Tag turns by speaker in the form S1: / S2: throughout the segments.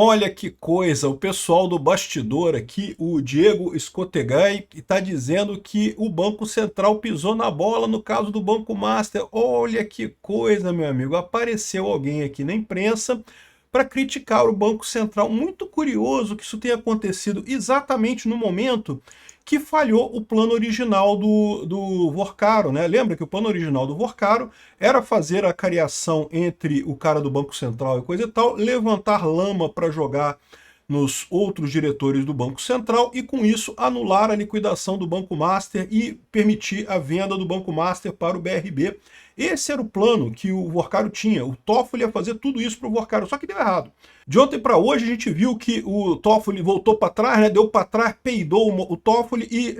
S1: Olha que coisa, o pessoal do bastidor aqui, o Diego Escotegai, está dizendo que o Banco Central pisou na bola no caso do Banco Master. Olha que coisa, meu amigo. Apareceu alguém aqui na imprensa para criticar o Banco Central. Muito curioso que isso tenha acontecido exatamente no momento que falhou o plano original do Vorcaro, né? Lembra que o plano original do Vorcaro era fazer a cariação entre o cara do Banco Central e coisa e tal, levantar lama para jogar nos outros diretores do Banco Central e, com isso, anular a liquidação do Banco Master e permitir a venda do Banco Master para o BRB. Esse era o plano que o Vorcaro tinha. O Toffoli ia fazer tudo isso para o Vorcaro, só que deu errado. De ontem para hoje a gente viu que o Toffoli voltou para trás, né, deu para trás, peidou o Toffoli e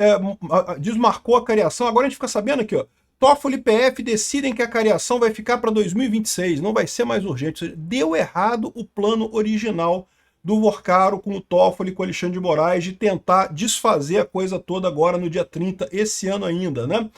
S1: desmarcou a cariação. Agora a gente fica sabendo aqui, ó, Toffoli e PF decidem que a cariação vai ficar para 2026, não vai ser mais urgente. Ou seja, deu errado o plano original do Vorcaro com o Toffoli, com o Alexandre de Moraes, de tentar desfazer a coisa toda agora no dia 30, esse ano ainda, né?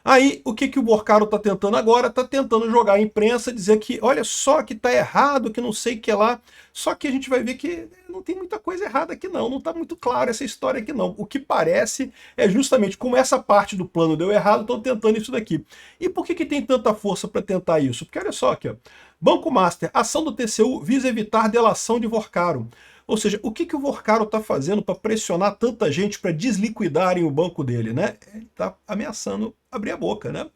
S1: Aí, o que o Vorcaro está tentando agora? Está tentando jogar a imprensa, dizer que, olha só, que está errado, que não sei o que lá. Só que a gente vai ver que não tem muita coisa errada aqui não, não está muito claro essa história aqui não. O que parece é justamente como essa parte do plano deu errado, estão tentando isso daqui. E por que tem tanta força para tentar isso? Porque olha só aqui, ó. Banco Master, ação do TCU visa evitar delação de Vorcaro. Ou seja, o que o Vorcaro está fazendo para pressionar tanta gente para desliquidarem o banco dele, né? Ele está ameaçando abrir a boca, né?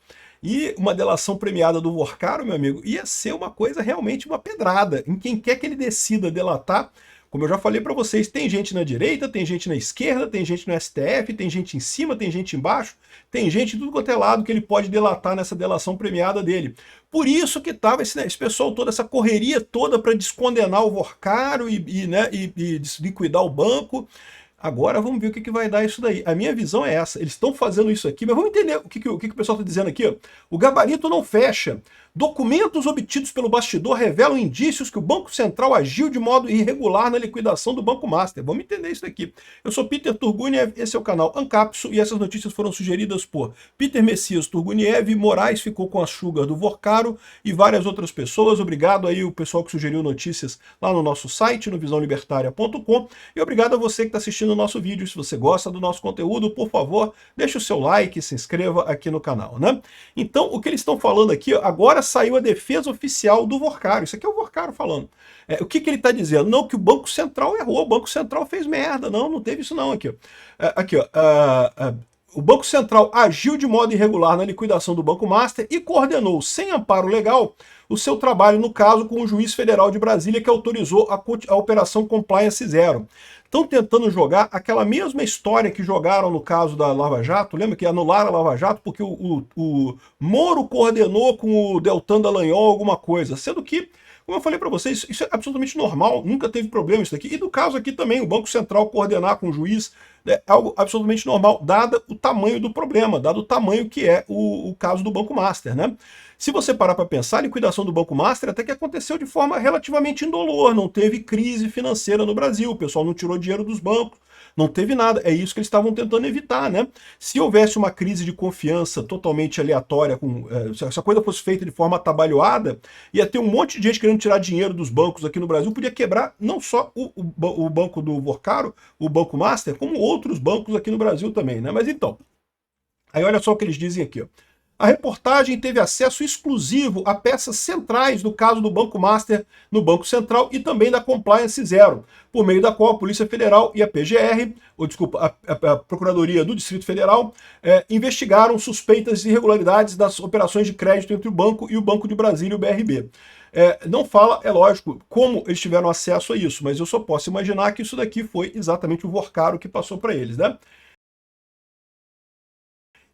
S1: E uma delação premiada do Vorcaro, meu amigo, ia ser uma coisa realmente uma pedrada. Em quem quer que ele decida delatar, como eu já falei para vocês, tem gente na direita, tem gente na esquerda, tem gente no STF, tem gente em cima, tem gente embaixo, tem gente de tudo quanto é lado que ele pode delatar nessa delação premiada dele. Por isso que estava esse pessoal toda, essa correria toda para descondenar o Vorcaro e liquidar o banco. Agora vamos ver o que vai dar isso daí. A minha visão é essa. Eles estão fazendo isso aqui, mas vamos entender o que o pessoal está dizendo aqui. Ó. O gabarito não fecha. Documentos obtidos pelo bastidor revelam indícios que o Banco Central agiu de modo irregular na liquidação do Banco Master. Vamos entender isso aqui. Eu sou Peter Turguniev, esse é o canal Ancapso, e essas notícias foram sugeridas por Peter Messias Turguniev, Moraes ficou com a Sugar do Vorcaro e várias outras pessoas. Obrigado aí o pessoal que sugeriu notícias lá no nosso site, no visãolibertaria.com, e obrigado a você que está assistindo o nosso vídeo. Se você gosta do nosso conteúdo, por favor, deixe o seu like, se inscreva aqui no canal, né? Então, o que eles estão falando aqui, agora saiu a defesa oficial do Vorcaro. Isso aqui é o Vorcaro falando. O que ele está dizendo? Não, que o Banco Central errou, o Banco Central fez merda. Não, não teve isso não aqui. Aqui, ó. O Banco Central agiu de modo irregular na liquidação do Banco Master e coordenou, sem amparo legal, o seu trabalho, no caso, com o juiz federal de Brasília, que autorizou a Operação Compliance Zero. Estão tentando jogar aquela mesma história que jogaram no caso da Lava Jato. Lembra que anularam a Lava Jato porque o Moro coordenou com o Deltan Dallagnol alguma coisa, sendo que, como eu falei para vocês, isso é absolutamente normal, nunca teve problema isso daqui. E no caso aqui também, o Banco Central coordenar com o juiz é algo absolutamente normal, dado o tamanho do problema, dado o tamanho que é o caso do Banco Master, né? Se você parar para pensar, a liquidação do Banco Master até que aconteceu de forma relativamente indolor, não teve crise financeira no Brasil, o pessoal não tirou dinheiro dos bancos, não teve nada. É isso que eles estavam tentando evitar, né? Se houvesse uma crise de confiança totalmente aleatória, se a coisa fosse feita de forma atabalhoada, ia ter um monte de gente querendo tirar dinheiro dos bancos aqui no Brasil, podia quebrar não só o banco do Vorcaro, o Banco Master, como outros bancos aqui no Brasil também, né? Mas então, aí olha só o que eles dizem aqui, ó. A reportagem teve acesso exclusivo a peças centrais do caso do Banco Master no Banco Central e também da Compliance Zero, por meio da qual a Polícia Federal e a PGR, ou desculpa, a Procuradoria do Distrito Federal, investigaram suspeitas de irregularidades das operações de crédito entre o banco e o Banco de Brasília, o BRB. Não fala, é lógico, como eles tiveram acesso a isso, mas eu só posso imaginar que isso daqui foi exatamente o Vorcaro que passou para eles, né?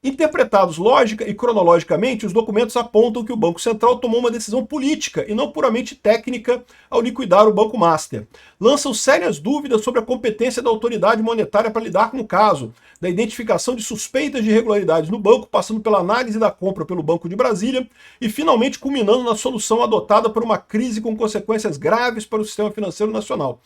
S1: Interpretados lógica e cronologicamente, os documentos apontam que o Banco Central tomou uma decisão política e não puramente técnica ao liquidar o Banco Master. Lançam sérias dúvidas sobre a competência da autoridade monetária para lidar com o caso, da identificação de suspeitas de irregularidades no banco, passando pela análise da compra pelo Banco de Brasília e finalmente culminando na solução adotada por uma crise com consequências graves para o sistema financeiro nacional.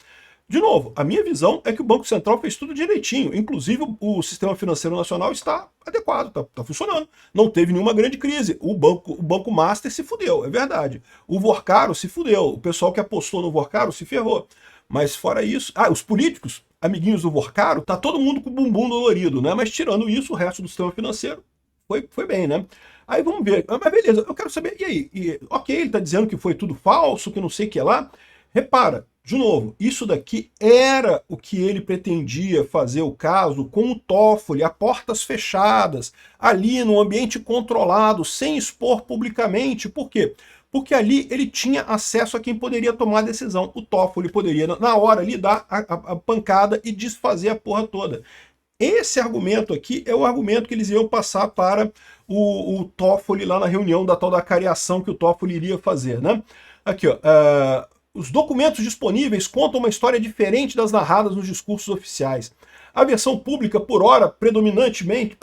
S1: De novo, a minha visão é que o Banco Central fez tudo direitinho, inclusive o sistema financeiro nacional está adequado, está funcionando. Não teve nenhuma grande crise. O Banco Master se fudeu, é verdade. O Vorcaro se fudeu, o pessoal que apostou no Vorcaro se ferrou. Mas fora isso... os políticos, amiguinhos do Vorcaro, tá todo mundo com o bumbum dolorido, né? Mas tirando isso, o resto do sistema financeiro foi bem, né? Aí vamos ver. Mas beleza, eu quero saber, e aí? Ok, ele tá dizendo que foi tudo falso, que não sei o que lá. Repara, de novo, isso daqui era o que ele pretendia fazer o caso com o Toffoli, a portas fechadas, ali num ambiente controlado, sem expor publicamente. Por quê? Porque ali ele tinha acesso a quem poderia tomar a decisão. O Toffoli poderia, na hora ali, dar a pancada e desfazer a porra toda. Esse argumento aqui é o argumento que eles iam passar para o Toffoli lá na reunião da tal da cariação que o Toffoli iria fazer, né? Aqui, ó. Os documentos disponíveis contam uma história diferente das narradas nos discursos oficiais. A versão pública, por hora, predominantemente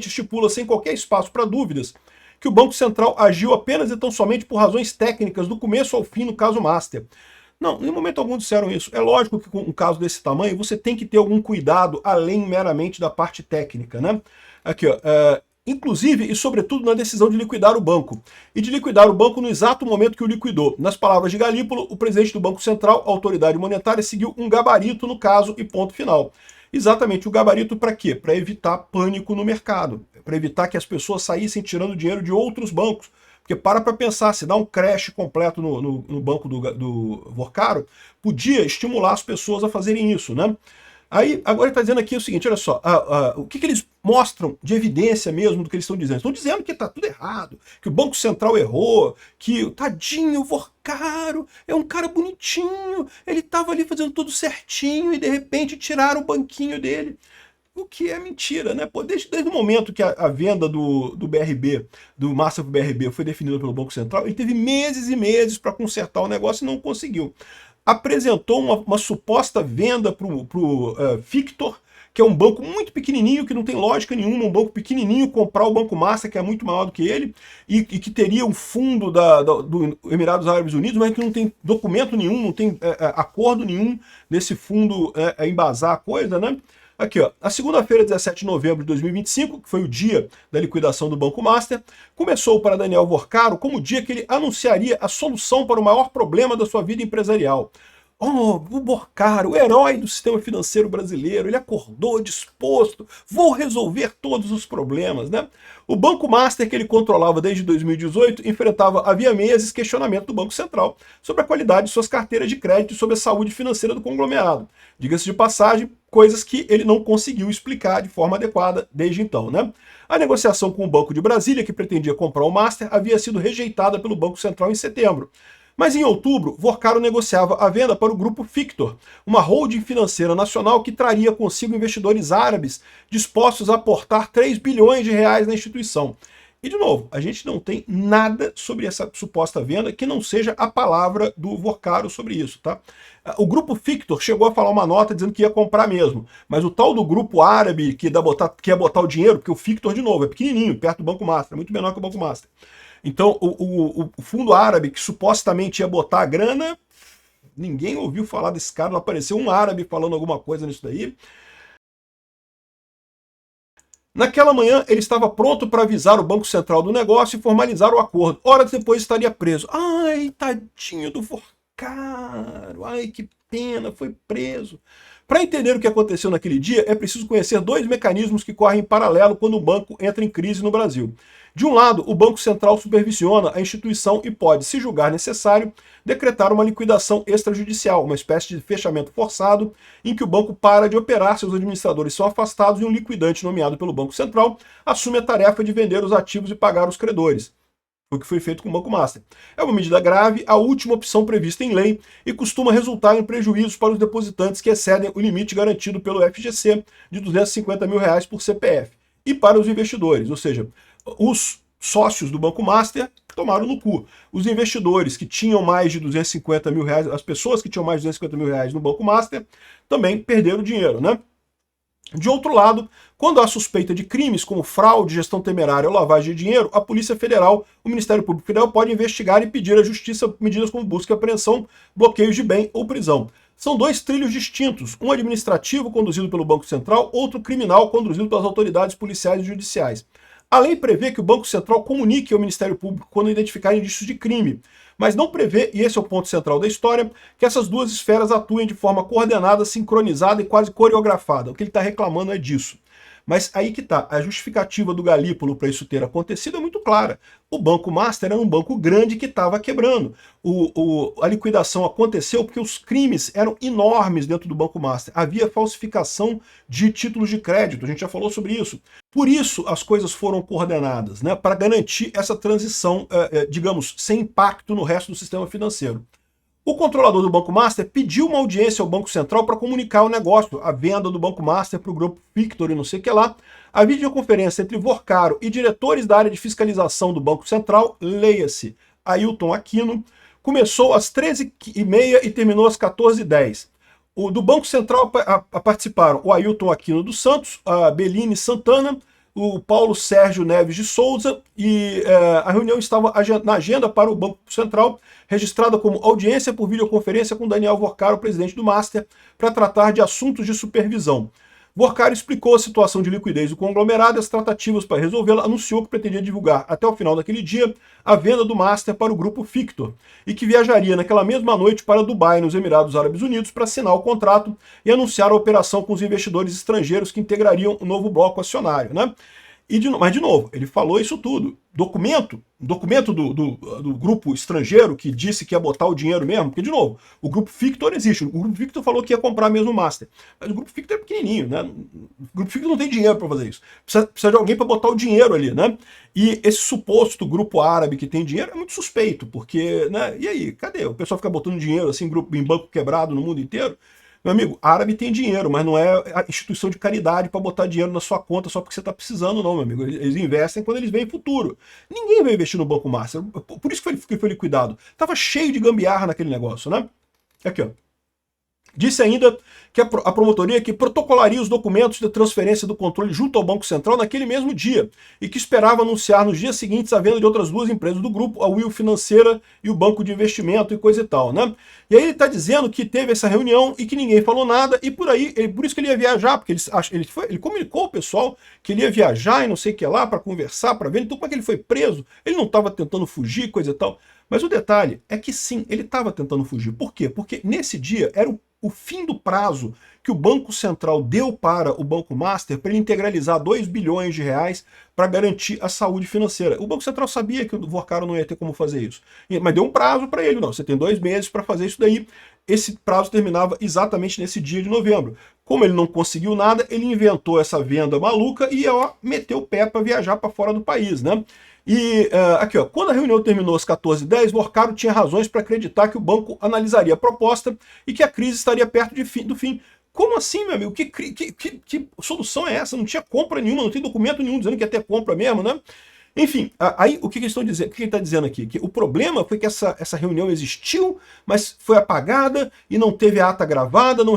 S1: estipula, sem qualquer espaço para dúvidas, que o Banco Central agiu apenas e tão somente por razões técnicas, do começo ao fim, no caso Master. Não, em momento algum disseram isso. É lógico que com um caso desse tamanho, você tem que ter algum cuidado além meramente da parte técnica, né? Aqui, ó. Inclusive e sobretudo na decisão de liquidar o banco. E de liquidar o banco no exato momento que o liquidou. Nas palavras de Galípolo, o presidente do Banco Central, a autoridade monetária, seguiu um gabarito no caso e ponto final. Exatamente, o gabarito para quê? Para evitar pânico no mercado. Para evitar que as pessoas saíssem tirando dinheiro de outros bancos. Porque para pensar, se dá um crash completo no banco do Vorcaro, podia estimular as pessoas a fazerem isso, né? Aí, agora ele está dizendo aqui o seguinte, olha só, o que eles mostram de evidência mesmo do que eles estão dizendo? Estão dizendo que está tudo errado, que o Banco Central errou, que tadinho, o Vorcaro é um cara bonitinho, ele estava ali fazendo tudo certinho e de repente tiraram o banquinho dele. O que é mentira, né? Pô, desde o momento que a venda do BRB, do Master pro BRB, foi definida pelo Banco Central, ele teve meses e meses para consertar o negócio e não conseguiu. Apresentou uma suposta venda para o Fictor, que é um banco muito pequenininho, que não tem lógica nenhuma, um banco pequenininho comprar o Banco Master, que é muito maior do que ele, e que teria um fundo do Emirados Árabes Unidos, mas que não tem documento nenhum, não tem acordo nenhum desse fundo embasar a coisa, né? Aqui, ó, a segunda-feira, 17 de novembro de 2025, que foi o dia da liquidação do Banco Master, começou para Daniel Vorcaro como o dia que ele anunciaria a solução para o maior problema da sua vida empresarial. Oh, o Vorcaro, o herói do sistema financeiro brasileiro, ele acordou disposto, vou resolver todos os problemas, né? O Banco Master, que ele controlava desde 2018, enfrentava havia meses questionamento do Banco Central sobre a qualidade de suas carteiras de crédito e sobre a saúde financeira do conglomerado. Diga-se de passagem, coisas que ele não conseguiu explicar de forma adequada desde então, né? A negociação com o Banco de Brasília, que pretendia comprar o Master, havia sido rejeitada pelo Banco Central em setembro. Mas em outubro, Vorcaro negociava a venda para o grupo Fictor, uma holding financeira nacional que traria consigo investidores árabes dispostos a aportar 3 bilhões de reais na instituição. E, de novo, a gente não tem nada sobre essa suposta venda que não seja a palavra do Vorcaro sobre isso, tá? O grupo Fictor chegou a falar uma nota dizendo que ia comprar mesmo, mas o tal do grupo árabe que ia botar o dinheiro, porque o Fictor, de novo, é pequenininho, perto do Banco Master, é muito menor que o Banco Master. Então, o fundo árabe que supostamente ia botar a grana, ninguém ouviu falar desse cara, não apareceu um árabe falando alguma coisa nisso daí. Naquela manhã, ele estava pronto para avisar o Banco Central do negócio e formalizar o acordo. Horas depois estaria preso. Ai, tadinho do Vorcaro. Ai, que pena, foi preso. Para entender o que aconteceu naquele dia, é preciso conhecer dois mecanismos que correm em paralelo quando o banco entra em crise no Brasil. De um lado, o Banco Central supervisiona a instituição e pode, se julgar necessário, decretar uma liquidação extrajudicial, uma espécie de fechamento forçado, em que o banco para de operar, seus administradores são afastados e um liquidante nomeado pelo Banco Central assume a tarefa de vender os ativos e pagar os credores. O que foi feito com o Banco Master. É uma medida grave, a última opção prevista em lei, e costuma resultar em prejuízos para os depositantes que excedem o limite garantido pelo FGC de R$250 mil por CPF. E para os investidores, ou seja, os sócios do Banco Master tomaram no cu. Os investidores que tinham mais de R$250 mil, as pessoas que tinham mais de R$250 mil no Banco Master, também perderam dinheiro, né? De outro lado, quando há suspeita de crimes como fraude, gestão temerária ou lavagem de dinheiro, a Polícia Federal, o Ministério Público Federal pode investigar e pedir à Justiça medidas como busca e apreensão, bloqueios de bem ou prisão. São dois trilhos distintos, um administrativo conduzido pelo Banco Central, outro criminal conduzido pelas autoridades policiais e judiciais. A lei prevê que o Banco Central comunique ao Ministério Público quando identificar indícios de crime, mas não prevê, e esse é o ponto central da história, que essas duas esferas atuem de forma coordenada, sincronizada e quase coreografada. O que ele está reclamando é disso. Mas aí que tá, a justificativa do Galípolo para isso ter acontecido é muito clara. O Banco Master era um banco grande que estava quebrando. A liquidação aconteceu porque os crimes eram enormes dentro do Banco Master. Havia falsificação de títulos de crédito, a gente já falou sobre isso. Por isso as coisas foram coordenadas, né, para garantir essa transição, digamos, sem impacto no resto do sistema financeiro. O controlador do Banco Master pediu uma audiência ao Banco Central para comunicar o negócio, a venda do Banco Master para o grupo Victor e não sei o que lá. A videoconferência entre Vorcaro e diretores da área de fiscalização do Banco Central, leia-se Ailton Aquino, começou às 13h30 e terminou às 14h10. Do Banco Central participaram o Ailton Aquino dos Santos, a Beline Santana, o Paulo Sérgio Neves de Souza, e a reunião estava na agenda para o Banco Central, registrada como audiência por videoconferência com Daniel Vorcaro, presidente do Master, para tratar de assuntos de supervisão. Vorcaro explicou a situação de liquidez do conglomerado e as tratativas para resolvê-la, anunciou que pretendia divulgar até o final daquele dia a venda do Master para o grupo Victor e que viajaria naquela mesma noite para Dubai, nos Emirados Árabes Unidos, para assinar o contrato e anunciar a operação com os investidores estrangeiros que integrariam o novo bloco acionário, né? Mas, de novo, ele falou isso tudo. Documento do grupo estrangeiro que disse que ia botar o dinheiro mesmo, porque, de novo, o grupo Victor existe. O grupo Victor falou que ia comprar mesmo o Master. Mas o grupo Victor é pequenininho, né? O grupo Victor não tem dinheiro para fazer isso. Precisa de alguém para botar o dinheiro ali, né? E esse suposto grupo árabe que tem dinheiro é muito suspeito, porque, né? E aí, cadê? O pessoal fica botando dinheiro assim em banco quebrado no mundo inteiro. Meu amigo, árabe tem dinheiro, mas não é a instituição de caridade para botar dinheiro na sua conta só porque você está precisando, não, meu amigo. Eles investem quando eles veem futuro. Ninguém vai investir no Banco Master. Por isso que foi liquidado. Tava cheio de gambiarra naquele negócio, né? Aqui, ó. Disse ainda que a promotoria que protocolaria os documentos de transferência do controle junto ao Banco Central naquele mesmo dia e que esperava anunciar nos dias seguintes a venda de outras duas empresas do grupo, a Will Financeira e o Banco de Investimento e coisa e tal, né? E aí ele está dizendo que teve essa reunião e que ninguém falou nada e por aí, por isso que ele ia viajar, porque ele comunicou ao pessoal que ele ia viajar e não sei o que lá para conversar, para ver. Então como é que ele foi preso? Ele não estava tentando fugir, coisa e tal. Mas o detalhe é que sim, ele estava tentando fugir. Por quê? Porque nesse dia era o fim do prazo que o Banco Central deu para o Banco Master para ele integralizar 2 bilhões de reais para garantir a saúde financeira. O Banco Central sabia que o Vorcaro não ia ter como fazer isso, mas deu um prazo para ele. Não, você tem 2 meses para fazer isso daí. Esse prazo terminava exatamente nesse dia de novembro. Como ele não conseguiu nada, ele inventou essa venda maluca e meteu o pé para viajar para fora do país, né? E aqui, ó, quando a reunião terminou às 14h10, Vorcaro tinha razões para acreditar que o banco analisaria a proposta e que a crise estaria perto do fim. Como assim, meu amigo? Que solução é essa? Não tinha compra nenhuma, não tem documento nenhum dizendo que ia ter compra mesmo, né? Enfim, aí o que eles estão dizendo? O que ele está dizendo aqui? Que o problema foi que essa reunião existiu, mas foi apagada e não teve a ata gravada, não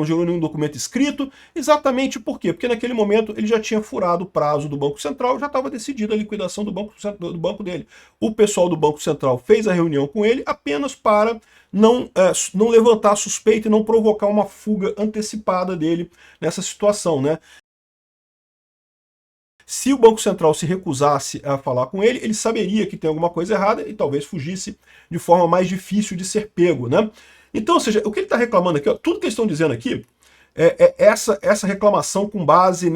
S1: gerou nenhum documento escrito. Exatamente por quê? Porque naquele momento ele já tinha furado o prazo do Banco Central, já estava decidida a liquidação do banco dele. O pessoal do Banco Central fez a reunião com ele apenas para não levantar suspeita e não provocar uma fuga antecipada dele nessa situação, né? Se o Banco Central se recusasse a falar com ele, ele saberia que tem alguma coisa errada e talvez fugisse de forma mais difícil de ser pego, né? Então, ou seja, o que ele está reclamando aqui, ó, tudo que eles estão dizendo aqui é essa reclamação com base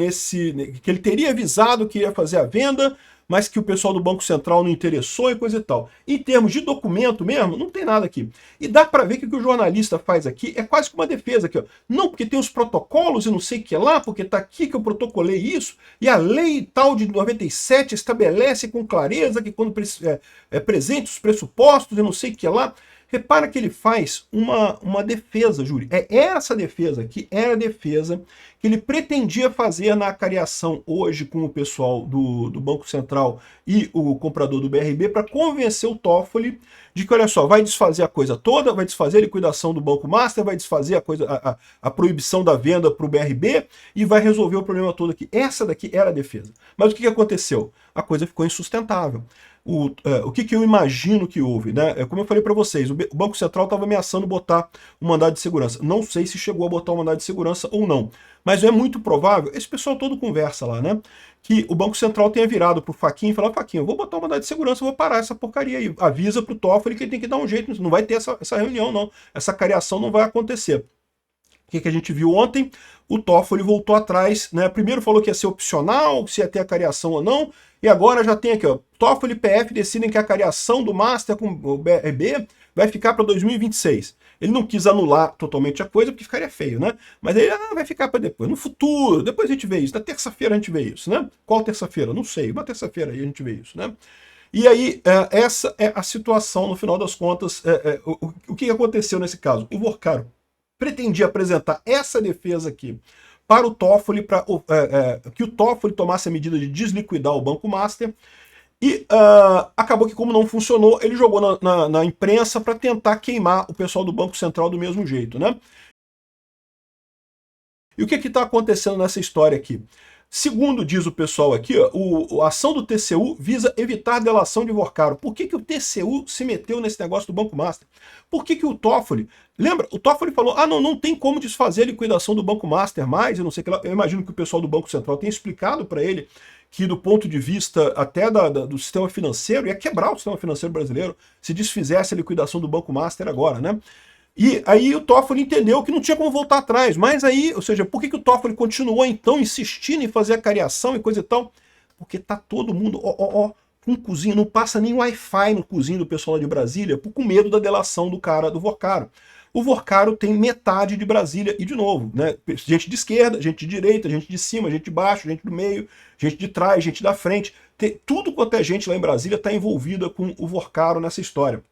S1: que ele teria avisado que ia fazer a venda, mas que o pessoal do Banco Central não interessou e coisa e tal. Em termos de documento mesmo, não tem nada aqui. E dá para ver que o que o jornalista faz aqui é quase que uma defesa aqui, ó. Não, porque tem os protocolos e não sei o que lá, porque tá aqui que eu protocolei isso, e a lei tal de 97 estabelece com clareza que quando presente os pressupostos e não sei o que lá. Repara que ele faz uma defesa, Júlio. Essa defesa aqui era a defesa que ele pretendia fazer na acariação hoje com o pessoal do Banco Central e o comprador do BRB para convencer o Toffoli de que, olha só, vai desfazer a coisa toda, vai desfazer a liquidação do Banco Master, vai desfazer a proibição da venda para o BRB e vai resolver o problema todo aqui. Essa daqui era a defesa. Mas o que aconteceu? A coisa ficou insustentável. O que eu imagino que houve, né? Como eu falei para vocês, o Banco Central estava ameaçando botar um mandado de segurança. Não sei se chegou a botar um mandado de segurança ou não, mas é muito provável, esse pessoal todo conversa lá, né? Que o Banco Central tenha virado pro Fachin e falado: Fachin, eu vou botar um mandado de segurança, eu vou parar essa porcaria aí. Avisa pro Toffoli que ele tem que dar um jeito, não vai ter essa reunião não, essa cariação não vai acontecer. O que a gente viu ontem? O Toffoli voltou atrás, né? Primeiro falou que ia ser opcional, se ia ter a cariação ou não, e agora já tem aqui, ó, Toffoli e PF decidem que a cariação do Master com o BRB vai ficar para 2026. Ele não quis anular totalmente a coisa, porque ficaria feio, né? Mas ele vai ficar para depois, no futuro, depois a gente vê isso, na terça-feira a gente vê isso, né? Qual terça-feira? Não sei, uma terça-feira aí a gente vê isso, né? E aí, essa é a situação, no final das contas, o que aconteceu nesse caso? O Vorcaro pretendia apresentar essa defesa aqui para o Toffoli, para que o Toffoli tomasse a medida de desliquidar o Banco Master, e acabou que, como não funcionou, ele jogou na imprensa para tentar queimar o pessoal do Banco Central do mesmo jeito, né? E o que está acontecendo nessa história aqui? Segundo diz o pessoal aqui, ó, a ação do TCU visa evitar delação de Vorcaro. Por que o TCU se meteu nesse negócio do Banco Master? Por que o Toffoli... Lembra? O Toffoli falou, não tem como desfazer a liquidação do Banco Master mais, eu não sei o que lá. Eu imagino que o pessoal do Banco Central tenha explicado para ele que, do ponto de vista até do sistema financeiro, ia quebrar o sistema financeiro brasileiro se desfizesse a liquidação do Banco Master agora, né? E aí o Toffoli entendeu que não tinha como voltar atrás. Mas aí, ou seja, por que o Toffoli continuou então insistindo em fazer a cariação e coisa e tal? Porque tá todo mundo, com cozinho, não passa nem Wi-Fi no cozinho do pessoal lá de Brasília, com medo da delação do cara do Vorcaro. O Vorcaro tem metade de Brasília, e de novo, né? Gente de esquerda, gente de direita, gente de cima, gente de baixo, gente do meio, gente de trás, gente da frente. Tudo quanto é gente lá em Brasília está envolvida com o Vorcaro nessa história.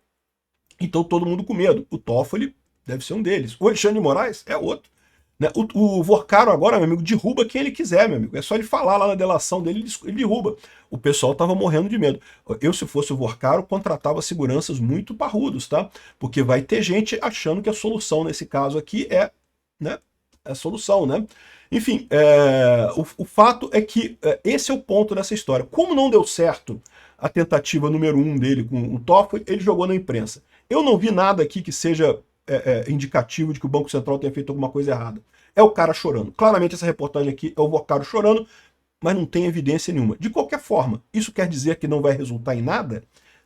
S1: Então todo mundo com medo. O Toffoli deve ser um deles. O Alexandre de Moraes é outro. Né? O Vorcaro agora, meu amigo, derruba quem ele quiser, meu amigo. É só ele falar lá na delação dele, ele derruba. O pessoal estava morrendo de medo. Eu, se fosse o Vorcaro, contratava seguranças muito parrudos, tá? Porque vai ter gente achando que a solução nesse caso aqui é, né, a solução, né? Enfim, o fato é que esse é o ponto dessa história. Como não deu certo a tentativa número 1 dele com o Toffoli, ele jogou na imprensa. Eu não vi nada aqui que seja indicativo de que o Banco Central tenha feito alguma coisa errada. É o cara chorando. Claramente essa reportagem aqui é o Vorcaro chorando, mas não tem evidência nenhuma. De qualquer forma, isso quer dizer que não vai resultar em nada?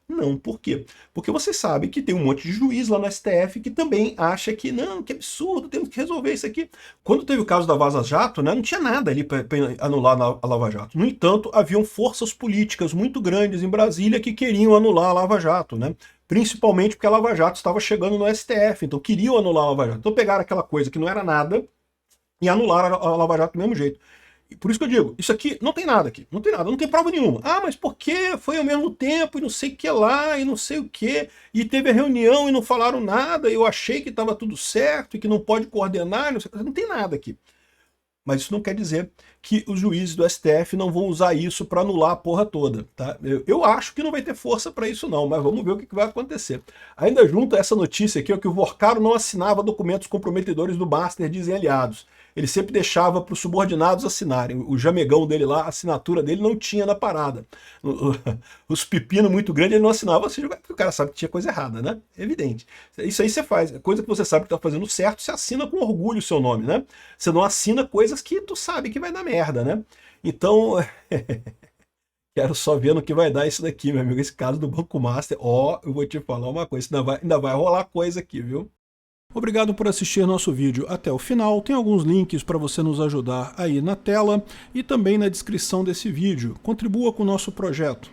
S1: Não, por quê? Porque você sabe que tem um monte de juiz lá no STF que também acha que, não, que absurdo, temos que resolver isso aqui. Quando teve o caso da Vaza Jato, né, não tinha nada ali para anular a Lava Jato. No entanto, haviam forças políticas muito grandes em Brasília que queriam anular a Lava Jato, né? Principalmente porque a Lava Jato estava chegando no STF, então queriam anular a Lava Jato. Então pegaram aquela coisa que não era nada e anularam a Lava Jato do mesmo jeito. E por isso que eu digo, isso aqui não tem nada aqui, não tem nada, não tem prova nenhuma. Mas por que foi ao mesmo tempo e não sei o que lá e não sei o que, e teve a reunião e não falaram nada, e eu achei que estava tudo certo e que não pode coordenar, não tem nada aqui. Mas isso não quer dizer que os juízes do STF não vão usar isso para anular a porra toda, tá? Eu acho que não vai ter força para isso não, mas vamos ver o que vai acontecer. Ainda junto a essa notícia aqui, que o Vorcaro não assinava documentos comprometedores do Master, dizem aliados. Ele sempre deixava para os subordinados assinarem. O jamegão dele lá, a assinatura dele não tinha na parada. Os pepinos muito grandes ele não assinava, assim, porque o cara sabe que tinha coisa errada, né? Evidente. Isso aí você faz. Coisa que você sabe que está fazendo certo, você assina com orgulho o seu nome, né? Você não assina coisas que tu sabe que vai dar merda, né? Então, quero só ver no que vai dar isso daqui, meu amigo. Esse caso do Banco Master, eu vou te falar uma coisa, ainda vai rolar coisa aqui, viu? Obrigado por assistir nosso vídeo até o final. Tem alguns links para você nos ajudar aí na tela e também na descrição desse vídeo. Contribua com o nosso projeto.